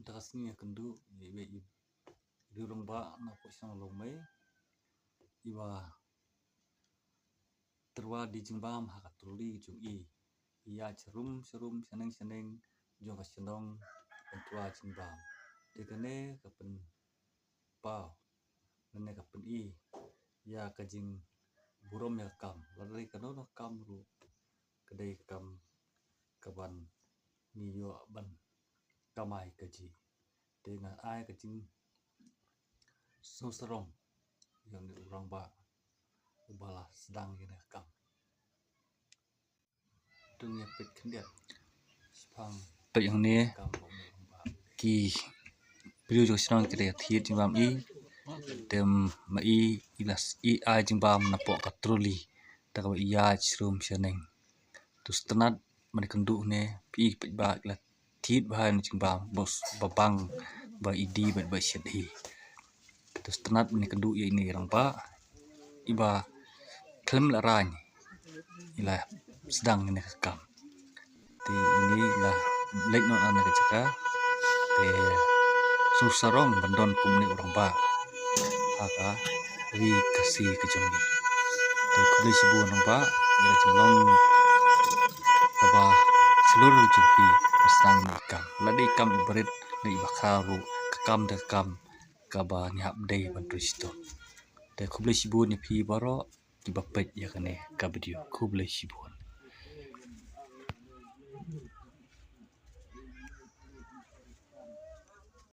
Takasnya kendu ibe di rumba na posang lomai iba terwa di jimbam hakatruli jung iya cerum seneng jong kasenong bentua jimbam dekane kapen pau nene kapen ya kajing burom ya kam lari kanono kam ru kedai kam kaban niyo ban kamai kaji dengan ai kajing serong yang di orang ubala sedang ini kam dunia pet kendiat sepang pet yang ni ki beliau juga senang kita thiet jimbam dem mai ilas ai jimbam napok katruli tak iya chrum seneng terus tenat menkendu ne pi pet ba la thiet bahan jimbam bos babang ba idi ba sedhi terus tenat menkendu ini rangpa iba klem larany ila sedang ini kam ti ini lah lek non ana kecaka te susarong bandon kumni orang ba aka wi kasih kejongni te kuli sibu orang ba ila jemlong kaba seluruh jumpi sedang kam ladi kam berit ni bakaru kam de kam kaba ni update bandristo te kuli sibu ni pi baro di bapet ya kane kabdio kuli sibu